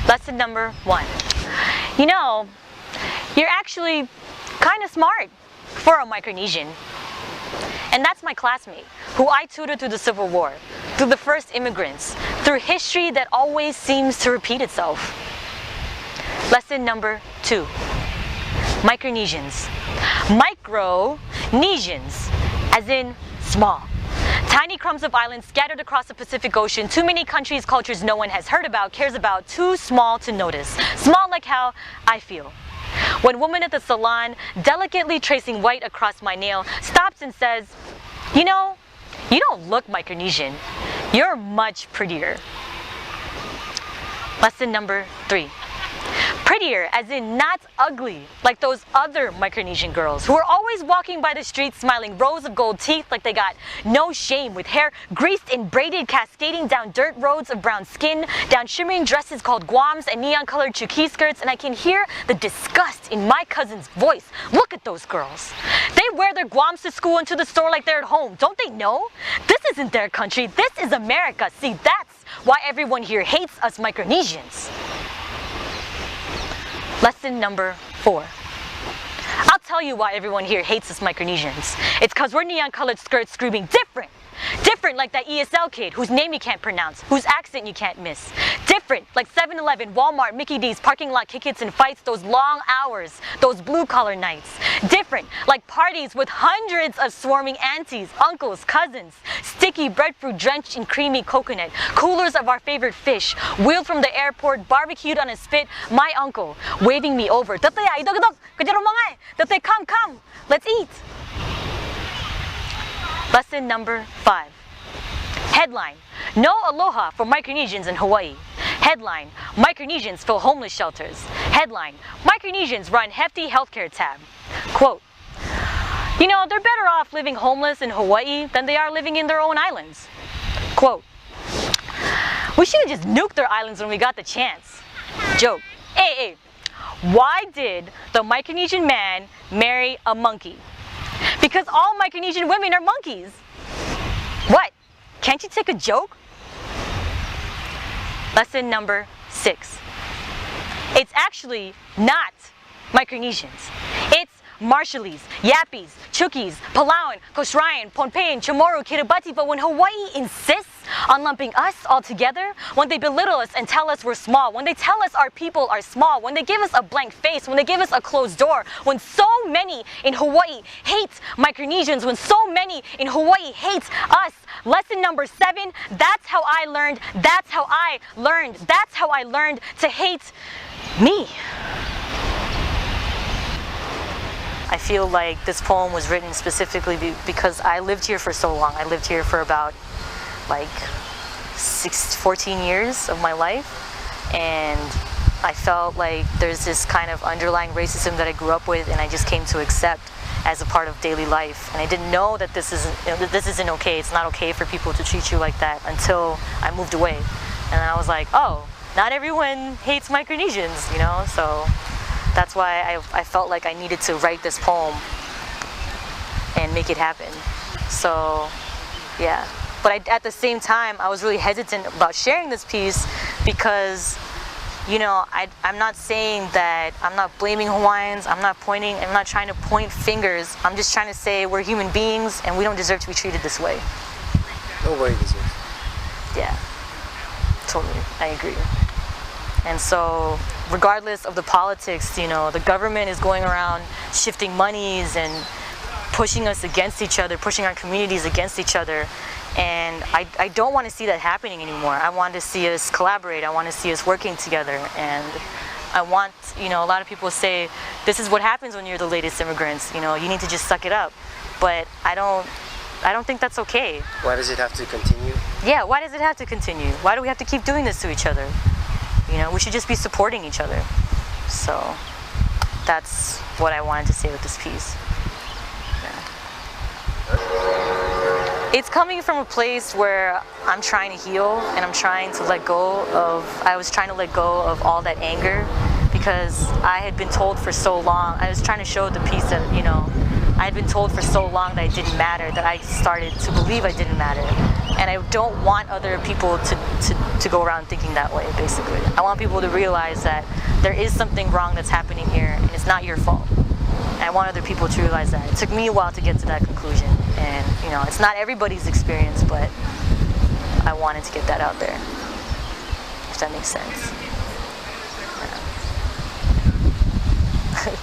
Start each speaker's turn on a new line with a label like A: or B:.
A: Lesson number 1. You know, you're actually kind of smart for a Micronesian. And that's my classmate, who I tutored through the Civil War, through the first immigrants, through history that always seems to repeat itself. Lesson number 2. Micronesians. Micronesians, as in small. Tiny crumbs of islands scattered across the Pacific Ocean, too many countries, cultures no one has heard about, cares about, too small to notice. Small like how I feel. When woman at the salon, delicately tracing white across my nail, stops and says, "You know, you don't look Micronesian. You're much prettier." Lesson number 3. Prettier, as in not ugly, like those other Micronesian girls who are always walking by the streets smiling rows of gold teeth like they got no shame, with hair greased and braided, cascading down dirt roads of brown skin, down shimmering dresses called guams and neon-colored chuki skirts, and I can hear the disgust in my cousin's voice. Look at those girls. They wear their guams to school and to the store like they're at home. Don't they know? This isn't their country. This is America. See, that's why everyone here hates us Micronesians. Lesson number 4. I'll tell you why everyone here hates us Micronesians. It's because we're neon-colored skirts screaming different. Different like that ESL kid whose name you can't pronounce, whose accent you can't miss. Different like 7-Eleven, Walmart, Mickey D's, parking lot kick-its and fights, those long hours, those blue-collar nights. Different like parties with hundreds of swarming aunties, uncles, cousins. Sticky breadfruit drenched in creamy coconut. Coolers of our favorite fish. Wheeled from the airport, barbecued on a spit. My uncle waving me over. Tatay, idog-idog, kajaro mga, tatay, come, let's eat. Lesson number 5. Headline: No aloha for Micronesians in Hawaii. Headline: Micronesians fill homeless shelters. Headline: Micronesians run hefty healthcare tab. Quote: You know, they're better off living homeless in Hawaii than they are living in their own islands. Quote: We should have just nuked their islands when we got the chance. Joke. Hey, why did the Micronesian man marry a monkey? Because all Micronesian women are monkeys. What? Can't you take a joke? Lesson number 6. It's actually not Micronesians. It's Marshallese, Yappies, Chukis, Palauan, Kosrayan, Pohnpeian, Chamorro, Kiribati. But when Hawaii insists on lumping us all together, when they belittle us and tell us we're small, when they tell us our people are small, when they give us a blank face, when they give us a closed door, when so many in Hawaii hate Micronesians, when so many in Hawaii hate us. Lesson number 7, that's how I learned, that's how I learned, that's how I learned to hate me. I feel like this poem was written specifically because I lived here for so long. I lived here for about like 14 years of my life, and I felt like there's this kind of underlying racism that I grew up with and I just came to accept as a part of daily life. And I didn't know that this isn't okay. It's not okay for people to treat you like that until I moved away. And then I was like, oh, not everyone hates Micronesians, you know? So that's why I felt like I needed to write this poem and make it happen. So, yeah. But at the same time, I was really hesitant about sharing this piece because, you know, I'm not saying that, I'm not blaming Hawaiians, I'm not trying to point fingers. I'm just trying to say we're human beings and we don't deserve to be treated this way.
B: Nobody deserves.
A: Yeah, totally, I agree. And so, regardless of the politics, you know, the government is going around shifting monies and pushing us against each other, pushing our communities against each other. And I don't want to see that happening anymore. I want to see us collaborate. I want to see us working together. And I want, you know, a lot of people say, this is what happens when you're the latest immigrants. You know, you need to just suck it up. But I don't think that's okay.
B: Why does it have to continue?
A: Yeah, why does it have to continue? Why do we have to keep doing this to each other? You know, we should just be supporting each other. So that's what I wanted to say with this piece. Yeah. It's coming from a place where I'm trying to heal and I'm trying to let go of, I was trying to let go of all that anger because I had been told for so long, I was trying to show the piece that, you know, I had been told for so long that it didn't matter, that I started to believe I didn't matter. And I don't want other people to go around thinking that way, basically. I want people to realize that there is something wrong that's happening here, and it's not your fault. And I want other people to realize that. It took me a while to get to that conclusion. And, you know, it's not everybody's experience, but I wanted to get that out there, if that makes sense. Yeah.